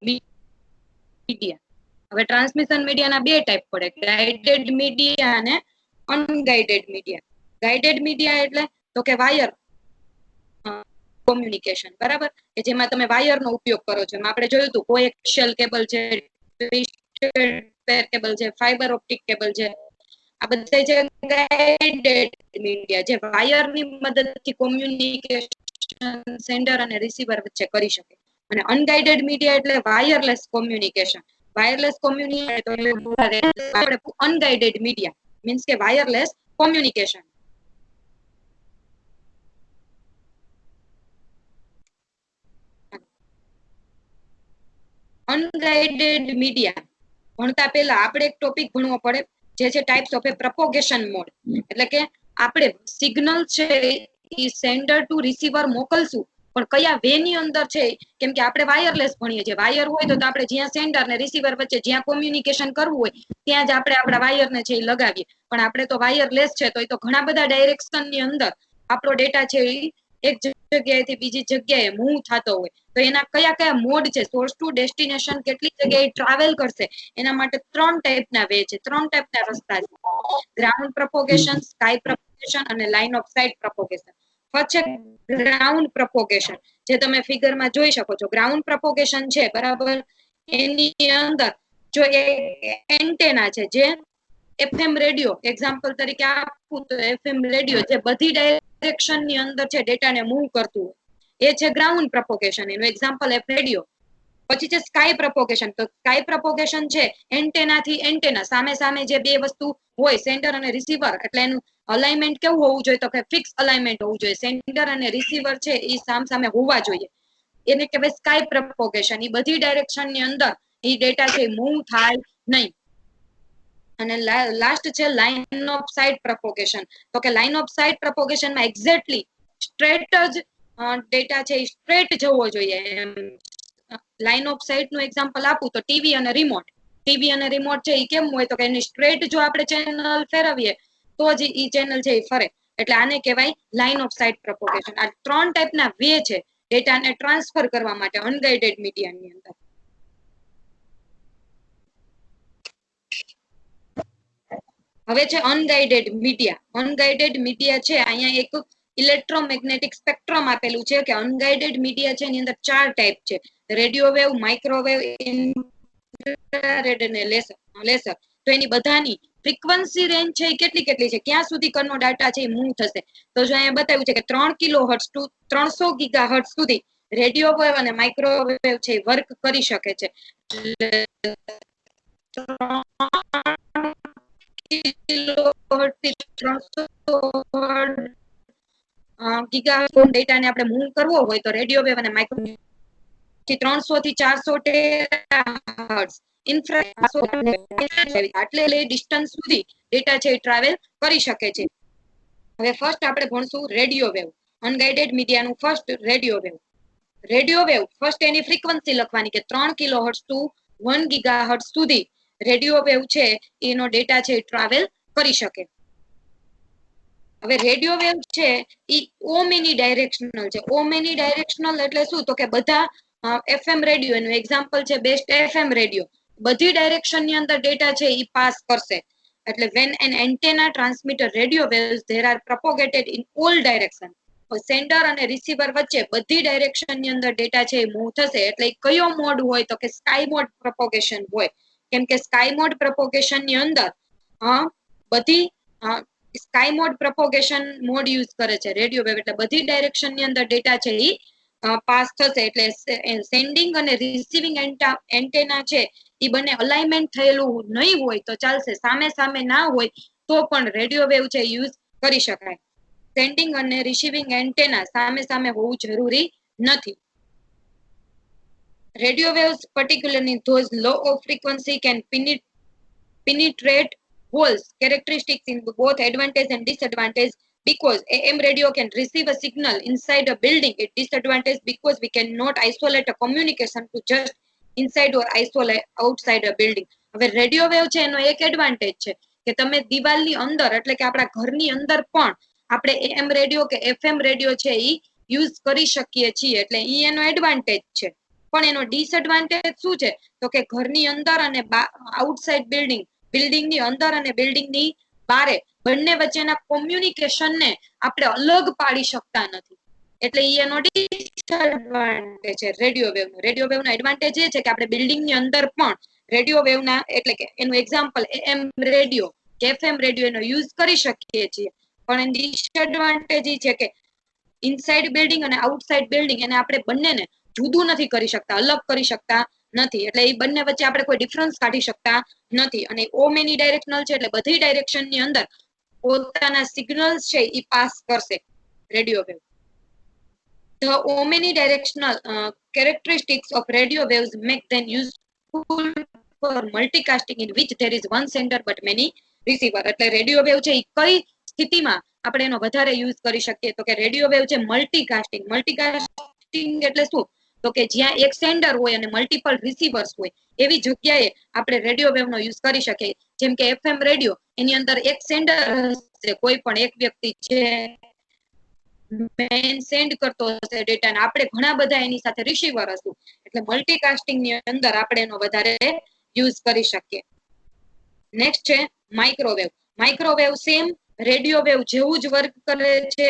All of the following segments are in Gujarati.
મીડિયા. હવે ટ્રાન્સમિશન મીડિયાના બે ટાઈપ પડે, ગાઈડેડ મીડિયા અને અનગાઈડેડ મીડિયા. ગાઈડેડ મીડિયા એટલે તો કે વાયર કોમ્યુનિકેશન, બરાબર, કે જેમાં તમે વાયરનો ઉપયોગ કરો છો. આપણે જોયું હતું કોએક્શિયલ કેબલ છે, ટ્વિસ્ટેડ પેર કેબલ છે, ફાઈબર ઓપ્ટિક કેબલ છે. આ બધા છે ગાઈડેડ મીડિયા, જે વાયરની મદદથી કોમ્યુનિકેશન સેન્ડર અને રિસીવર વચ્ચે કરી શકે. અને અનગાઈડેડ મીડિયા એટલે wireless communication. Wireless communication unguided media means કે વાયરલેસ કોમ્યુનિકેશન. અનગાઈડેડ મીડિયા ભણતા પહેલા આપણે એક ટોપિક ભણવો પડે, જે છે types of a propagation mode. એટલે કે આપણે સિગ્નલ છે એ સેન્ડર ટુ રિસીવર મોકલશું, પણ કયા વે ની અંદર છે, કેમ કે આપણે વાયરલેસ ભણીએ છીએ. વાયર હોય તો આપણે જ્યાં સેન્ડર ને રિસીવર વચ્ચે જ્યાં કોમ્યુનિકેશન કરવું હોય ત્યાં જ આપણે આપણા વાયર ને છે એ લગાવીએ. પણ આપણે તો વાયરલેસ છે, તો એ તો ઘણા બધા ડાયરેક્શન ની અંદર આપણો ડેટા છે એ એક જગ્યાએથી બીજી જગ્યાએ મૂવ થતો હોય. તો એના કયા કયા મોડ છે, સોર્સ ટુ ડેસ્ટિનેશન કેટલી જગ્યાએ ટ્રાવેલ કરશે, એના માટે 3 ટાઈપના વે છે, 3 ટાઈપના રસ્તા છે. ગ્રાઉન્ડ પ્રોપોગેશન, સ્કાય પ્રોપોગેશન અને line of site propagation. First છે ગ્રાઉન્ડ પ્રોપોગેશન, જે તમે ફિગરમાં જોઈ શકો છો. ગ્રાઉન્ડ પ્રોપોગેશન છે, બરાબર, એની અંદર જો એન્ટેના છે, જે એફએમ રેડિયો એક્ઝામ્પલ તરીકે આપું તો એફએમ રેડિયો જે બધી ડાયરેક્શન ની અંદર છે ડેટાને મૂવ કરતું હોય, એ છે ગ્રાઉન્ડ પ્રોપોગેશન. એનું એક્ઝામ્પલ એફ રેડિયો. પછી છે સ્કાય પ્રોપોગેશન. તો સ્કાય પ્રોપોગેશન છે એન્ટેના થી એન્ટેના, સામે સામે જે બે વસ્તુ હોય સેન્ડર અને રિસીવર, એટલે એનું અલાઇનમેન્ટ કેવું હોવું જોઈએ, તો કે ફિક્સ અલાઇનમેન્ટ હોવું જોઈએ. સેન્ડર અને રિસીવર છે એ સામે હોવા જોઈએ. એને કહેવાય સ્કાય પ્રોપોગેશન. એ બધી ડાયરેક્શન ની અંદર એ ડેટા છે મૂવ થાય નહીં. અને લાસ્ટ છે લાઇન ઓફ સાઇટ પ્રોપોગેશન. તો કે લાઇન ઓફ સાઇટ પ્રોપોગેશન માં એક્ઝેક્ટલી સ્ટ્રેટ જ ડેટા છે એ સ્ટ્રેટ જવો જોઈએ. લાઇન ઓફ સાઇટ નું એક્ઝામ્પલ આપું તો ટીવી અને રિમોટ. ટીવી અને રિમોટ છે એ કેમ હોય, તો કે એની સ્ટ્રેટ જો આપણે ચેનલ ફેરવીએ તો જ ઈ ચેનલ છે એ ફરે. એટલે આને કહેવાય લાઇન ઓફ સાઇટ પ્રોપોગેશન. આ 3 ટાઈપના વે છે ડેટાને ટ્રાન્સફર કરવા માટે અનગાઈડેડ મીડિયાની અંદર. હવે છે અનગાઈડેડ મીડિયા. અનગાઈડેડ મીડિયા છે અહીંયા એક ઇલેક્ટ્રોમેગ્નેટિક સ્પેક્ટ્રમ આપેલું છે કે અનગાઈડેડ મીડિયા છે એની અંદર 4 ટાઈપ છે: રેડિયો વેવ, માઇક્રોવેવ, ઇન્ફ્રારેડ અને લેસર. તો એની બધાની ફ્રીક્વન્સી રેન્જ છે એ કેટલી છે, ક્યાં સુધી કનો ડાટા છે એ મૂવ થશે. તો જો અહીંયા બતાવ્યું છે કે 3 કિલોહર્ટ્ઝ ટુ 300 ગીગાહર્ટ્ઝ સુધી રેડિયો વેવ અને માઇક્રોવેવ છે વર્ક કરી શકે છે. ગીગાહર્ટ્ઝ ડેટાને આપણે મૂવ કરવો હોય તો રેડિયો વેવ અને માઇક્રોવેવ 300 થી 400 ટેરાહર્ટ્ઝ આટલે ડિસ્ટન્સ સુધી ડેટા છે ટ્રાવેલ કરી શકે છે. હવે ફર્સ્ટ આપણે ભણશું રેડિયો વેવ. અનગાઈડેડ મીડિયાનું first radio wave. Radio wave first એની ફ્રીક્વન્સી લખવાની કે 3 કિલોહર્ટ્ઝ ટુ 1 ગીગાહર્ટ્ઝ સુધી રેડિયો વેવ છે એનો ડેટા છે ટ્રાવેલ કરી શકે. હવે રેડિયો વેવ છે ઈ ઓમેની ડાયરેક્શનલ છે. ઓમેની ડાયરેક્શનલ એટલે શું, તો કે બધા એફએમ રેડિયો, એનું એક્ઝામ્પલ છે બેસ્ટ એફએમ રેડિયો, બધી ડાયરેક્શન ની અંદર ડેટા છે ઈ પાસ કરશે. એટલે when an antenna transmit a radio waves they are propagated in all direction. Sender અને રિસીવર વચ્ચે બધી ડાયરેક્શન ની અંદર ડેટા છે એ મૂવ થશે. એટલે કયો મોડ હોય, તો કે સ્કાય મોડ પ્રોપોગેશન હોય. કેમ કે સ્કાય મોડ પ્રોપોગેશન ની અંદર બધી sky mode propagation mode use કરે છે રેડિયો વેવ. એટલે બધી ડાયરેક્શન ની અંદર ડેટા છે એ પાસ થશે. એટલે સેન્ડિંગ અને રિસીવિંગ એન્ટેના છે એ બંને અલાઇનમેન્ટ થયેલું નહીં હોય તો ચાલશે. સામે સામે ના હોય તો પણ રેડિયો વેવ છે યુઝ કરી શકાય. સેન્ડિંગ અને રિસીવિંગ એન્ટેના સામે સામે હોવું જરૂરી નથી. Radio waves, particularly those low of frequency, can penetrate holes, characteristics in both advantage and disadvantage, because AM radio can receive a signal inside a building. It disadvantage because we cannot isolate a communication to just inside or isolate outside a building. હવે રેડિયો વેવ છે એનો એક એડવાન્ટેજ છે કે તમે દિવાલની અંદર એટલે કે આપણા ઘરની અંદર પણ આપણે AM રેડિયો કે FM રેડિયો છે ઈ યુઝ કરી શકીએ છીએ. એટલે ઈ એનો એડવાન્ટેજ છે. પણ એનો ડિસએડવાન્ટેજ શું છે તો કે ઘરની અંદર અને આઉટસાઇડ બિલ્ડિંગની અંદર અને બિલ્ડિંગની બારે બંને વચ્ચેના કોમ્યુનિકેશનને આપણે અલગ પાડી શકતા નથી. એટલે એનો ડિસએડવાન્ટેજ છે રેડિયો વેવનો એડવાન્ટેજ એ છે કે આપણે બિલ્ડિંગની અંદર પણ રેડિયો વેવના એટલે કે એનું એક્ઝામ્પલ એમ રેડિયો કે એફએમ રેડિયો એનો યુઝ કરી શકીએ છીએ. પણ ડિસએડવાન્ટેજ એ છે કે ઇનસાઇડ બિલ્ડિંગ અને આઉટસાઇડ બિલ્ડિંગ એને આપણે બંનેને જુદું નથી કરી શકતા, અલગ કરી શકતા નથી. એટલે એ બંને વચ્ચે આપણે કોઈ ડિફરન્સ કાઢી શકતા નથી. અને ઓમેની ડાયરેક્શનલ છે એટલે બધી ડાયરેક્શનની અંદર પોતાના સિગ્નલ્સ છે એ પાસ કરશે radio wave. The omnidirectional characteristics of radio waves make them useful for multicasting in which there is one sender but many receiver. એટલે રેડિયો વેવ છે એ કઈ સ્થિતિમાં આપણે એનો વધારે યુઝ કરી શકીએ તો કે રેડિયો વેવ છે મલ્ટીકાસ્ટિંગ એટલે શું તો કે જ્યાં એક સેન્ડર હોય અને મલ્ટિપલ રિસીવર્સ હોય એવી જગ્યાએ આપણે રેડિયો વેવનો યુઝ કરી શકીએ. જેમ કે એફએમ રેડિયો એની અંદર એક સેન્ડર હશે, કોઈ પણ એક વ્યક્તિ છે મેન સેન્ડ કરતો હશે ડેટા ને આપણે ઘણા બધા એની સાથે રિસીવર હશું. એટલે મલ્ટીકાસ્ટિંગ ની અંદર આપણે એનો વધારે યુઝ કરી શકીએ. નેક્સ્ટ છે microwave. Microwave same radio wave જેવું જ વર્ક કરે છે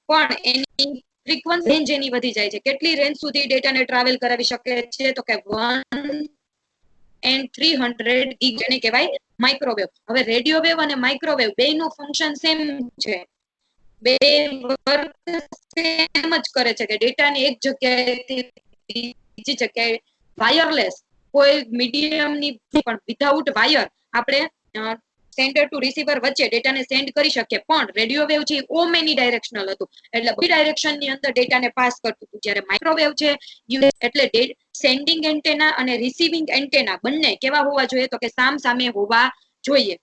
પણ એની ફ્રીક્વન્સી રેન્જ એની વધી જાય છે. કેટલી રેન્જ સુધી ડેટાને ટ્રાવેલ કરાવી શકે છે તો કે 1/300 ગીગ જેને કહેવાય માઇક્રોવેવ. હવે રેડિયો વેવ અને માઇક્રોવેવ બેયનું ફંક્શન સેમ છે, બે વર્ક સેમ જ કરે છે કે ડેટાને એક જગ્યાએથી બીજી જગ્યાએ વાયરલેસ કોઈ મીડિયમની પણ વિધાઉટ વાયર આપણે સેન્ડર ટુ રિસીવર વચ્ચે ડેટાને સેન્ડ કરી શકીએ. પણ રેડિયો વેવ છે ઓમેની ડાયરેક્શનલ હતું એટલે બધી ડાયરેક્શનની અંદર ડેટાને પાસ કરતું હતું. જ્યારે માઇક્રોવેવ છે એટલે સેન્ડિંગ એન્ટેના અને રિસીવિંગ એન્ટેના બંને કેવા હોવા જોઈએ તો કે સામ સામે હોવા જોઈએ.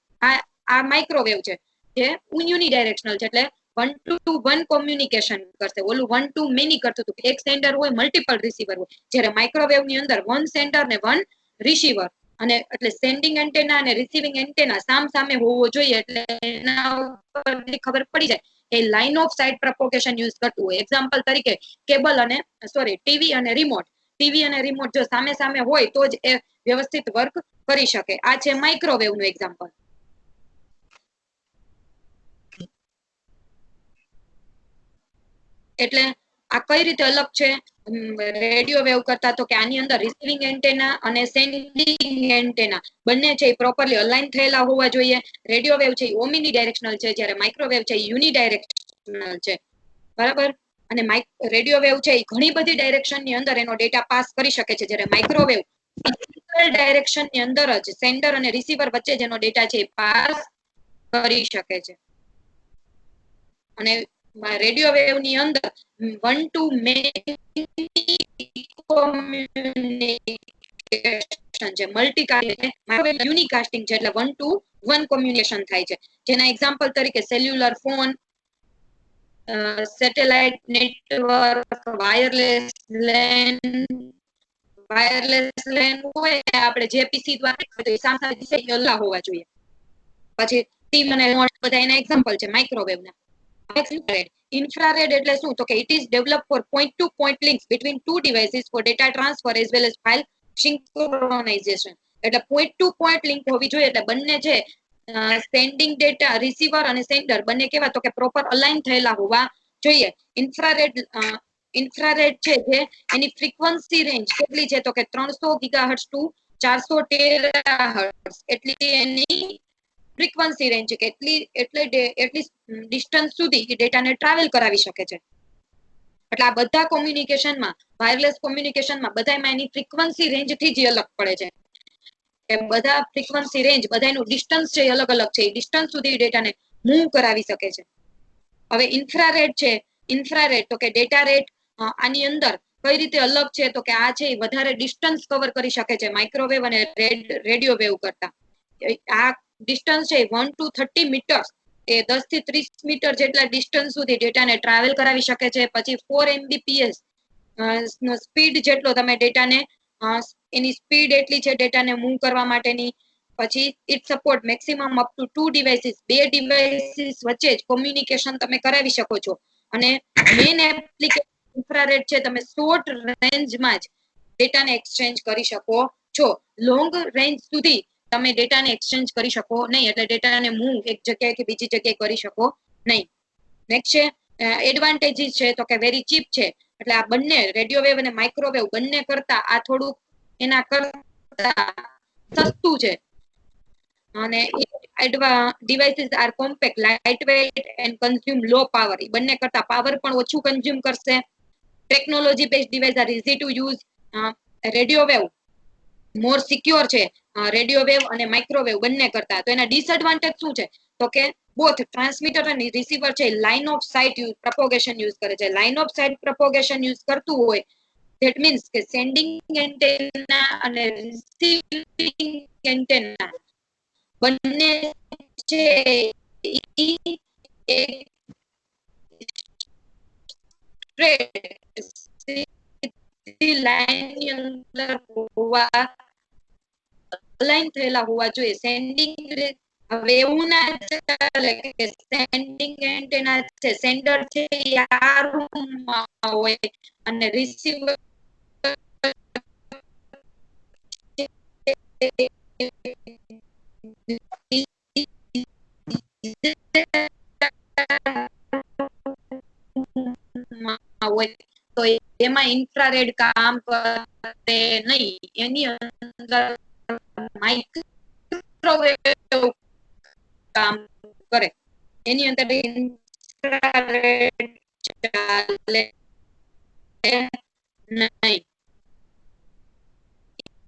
આ માઇક્રોવેવ છે જે યુનિડાયરેક્શનલ છે એટલે 1 to 1 કોમ્યુનિકેશન કરશે. ઓલું 1 to many કરતું હતું, એક સેન્ડર હોય મલ્ટિપલ રિસીવર હોય. જ્યારે માઇક્રોવેવ ની અંદર 1 સેન્ડર ને 1 રિસીવર અને એટલે સેન્ડિંગ એન્ટેના અને રિસીવિંગ એન્ટેના સામ સામે હોવો જોઈએ. એટલે એના ઉપરથી ખબર પડી જાય કે line of site propagation use કરતું હોય. એક્ઝામ્પલ તરીકે કેબલ અને ટીવી અને રિમોટ જો સામે સામે હોય તો જ એ વ્યવસ્થિત વર્ક કરી શકે. આ છે માઇક્રોવેવ નું એક્ઝામ્પલ. એટલે આ કઈ રીતે અલગ છે રેડિયો વેવ કરતા તો કે આની અંદર રિસીવિંગ એન્ટેના અને સેન્ડિંગ એન્ટેના બંને છે પ્રોપરલી અલાઇન થયેલા હોવા જોઈએ. રેડિયો વેવ છે ઓમિની ડાયરેક્શનલ છે જ્યારે માઇક્રોવેવ છે યુનિડાયરેક્શનલ છે. બરાબર. અને રેડિયો વેવ છે એ ઘણી બધી ડાયરેક્શન ની અંદર એનો ડેટા પાસ કરી શકે છે, જ્યારે માઇક્રોવેવ ડાયરેક્શન ની અંદર જ સેન્ડર અને રિસીવર વચ્ચે જેનો ડેટા છે પાસ કરી શકે છે. અને રેડિયો વેવ ની અંદર 1 to many કોમ્યુનિકેશન છે, યુનિકાસ્ટિંગ છે એટલે 1 to 1 કોમ્યુનિકેશન થાય છે. જેના એક્ઝામ્પલ તરીકે cellular phone, satellite network, wireless LAN હોય આપણે જે પીસી દ્વારા સામે હોવા જોઈએ. પછી ટીવી અને રિમોટ બધા એના એક્ઝામ્પલ છે માઇક્રોવેવ ના. ઇન્ફ્રારેડ એટલે શું તો કે it is develop for point to point links between two devices for data transfer as well as file synchronization. એટલે પોઈન્ટ ટુ પોઈન્ટ લિંક હોવી જોઈએ. એટલે બંને છે સેન્ડિંગ ડેટા રિસીવર અને સેન્ડર બંને કેવા તો કે પ્રોપર અલાઇન થયેલા હોવા જોઈએ. ઇન્ફ્રારેડ છે જે એની ફ્રીક્વન્સી રેન્જ કેટલી છે તો કે 300 ગીગાહર્ટ્ઝ ટુ 400 ટેરાહર્ટ્ઝ એટલી એની ફ્રીક્વન્સી રેન્જ છે કે એટલી ડિસ્ટન્સ સુધી ડેટાને ટ્રાવેલ કરાવી શકે છે. એટલે આ બધા કોમ્યુનિકેશનમાં વાયરલેસ કોમ્યુનિકેશનમાં બધામાં એની ફ્રીક્વન્સી રેન્જ થી જ અલગ પડે છે. બધા ફ્રીક્વન્સી રેન્જ બધાનું ડિસ્ટન્સ છે અલગ અલગ છે. ડિસ્ટન્સ સુધી ડેટાને મૂવ કરાવી શકે છે. હવે ઇન્ફ્રારેડ છે, ઇન્ફ્રારેડ તો કે ડેટા રેટ આની અંદર કઈ રીતે અલગ છે તો કે આ છે વધારે ડિસ્ટન્સ કવર કરી શકે છે માઇક્રોવેવ અને રેડિયો વેવ કરતા. આ ડિસ્ટન્સ છે 1 to 30 મીટર એ 10 થી 30 મીટર જેટલા ડિસ્ટન્સ સુધી ડેટાને ટ્રાવેલ કરાવી શકે છે. પછી 4 MBPS સ્પીડ જેટલો તમે ડેટાને એની સ્પીડ એટલી છે ડેટાને મૂવ કરવા માટેની. પછી it support maximum up to 2 devices, 2 devices વચ્ચે જ કોમ્યુનિકેશન તમે કરાવી શકો છો. અને મેઇન એપ્લિકેશન ઇન્ફ્રારેડ છે તમે શોર્ટ રેન્જમાં જ ડેટાને એક્સચેન્જ કરી શકો છો. લોંગ રેન્જ સુધી તમે ડેટાને એક્સચેન્જ કરી શકો નહીં, એટલે ડેટાને મૂવ એક જગ્યાએથી બીજી જગ્યાએ કરી શકો નહીં. નેક્સ્ટ છે એડવાન્ટેજીસ છે તો કે વેરી ચીપ છે, એટલે આ બંને રેડિયોવેવ અને માઇક્રોવેવ બંને કરતા આ થોડુંક એના કરતા સસ્તું છે. અને devices are compact, lightweight and consume low power. એ બંને કરતા પાવર પણ ઓછું કન્ઝ્યુમ કરશે. Technology base device are easy to use. Radio wave more secure છે રેડિયોવેવ અને માઇક્રોવેવ બંને કરતા. તો એના ડિસએડવાન્ટેજ શું છે તો કે બોથ ટ્રાન્સમીટર અને રિસીવર છે line of site propagation use કરે છે. Line of site propagation use કરતું હોય ધેટ મીન્સ કે સેન્ડિંગ એન્ટેના અને રિસીવિંગ એન્ટેના બંને છે લાઈનની અંદર હોવા અલાઈન થયેલા હોવા જોઈએ. સેન્ડિંગ હવે એવું ના ચાલે કે સેન્ડિંગ એન્ટેના છે સેન્ડર છે એ આ રૂમમાં હોય અને રિસીવર હોય તો એમાં ઇન્ફ્રારેડ કામ કરે નહીં. એની અંદર માઇક્રોવેવ કામ કરે. એની અંદર ઇન્ફ્રારેડ ચાલે નહીં.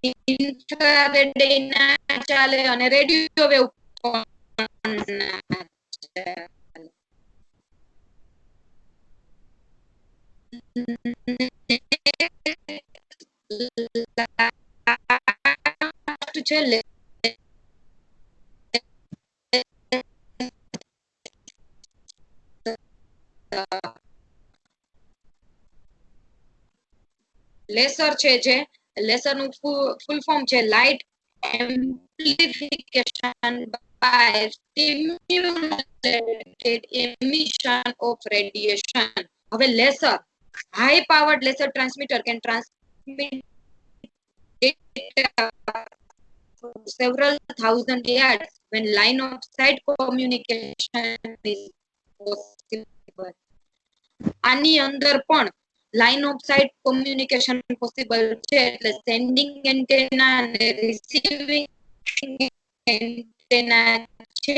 ઇન્ફ્રારેડ ના ચાલે અને રેડિયોવેવ પણ ના ચાલે. છે લેસર છે જે લેસર નું ફૂલ ફોર્મ છે light amplification by stimulated emission of radiation. હવે laser high powered laser transmitter can transmit data several thousand yards when line of sight communication is possible. આની અંદર પણ line of site communication possible છે, એટલે સેન્ડિંગ એન્ટેના અને રિસીવિંગ એન્ટેના છે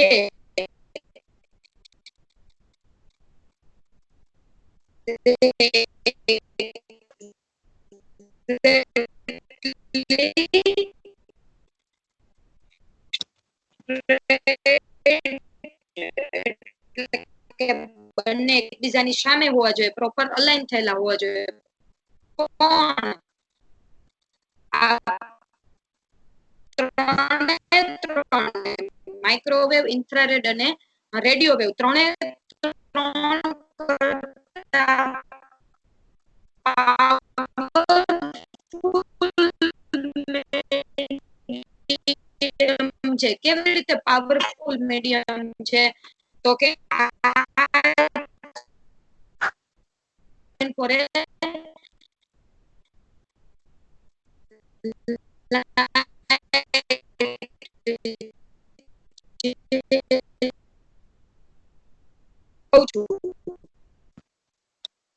બંને એકબીજાની સામે હોવા જોઈએ, પ્રોપર અલાઈન થયેલા હોવા જોઈએ. પણ માઇક્રોવેવ ઇન્ફ્રારેડ અને રેડિયોવેવ ત્રણે છે. કેવી રીતે પાવરફુલ મીડિયમ છે તો કે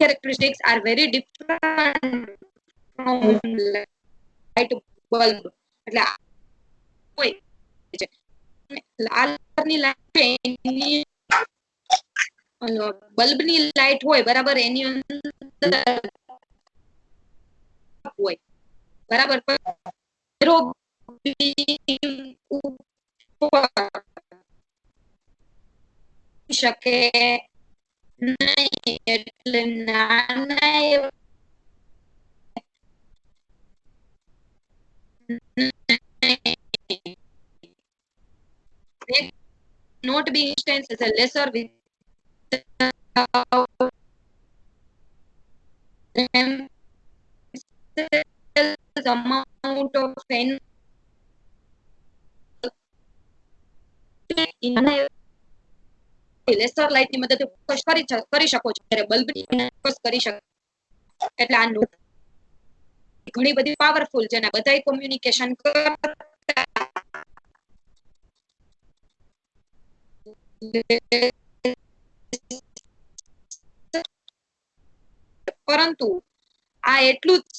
characteristics are very different from light bulb. એટલે હોય છે લાલ કલરની લાઈટ બલ્બની લાઈટ હોય બરાબર, એની અંદર હોય બરાબર, શકે નહીં એટલે નાના not be instance as a lesser with amount of laser light ની મદદથી ફોકસ કરી શકો છો, જ્યારે બલ્બ ફોકસ કરી શકે. એટલે આ ઘણી બધી પાવરફુલ છે ને બધાય કોમ્યુનિકેશન પરંતુ આ એટલું જ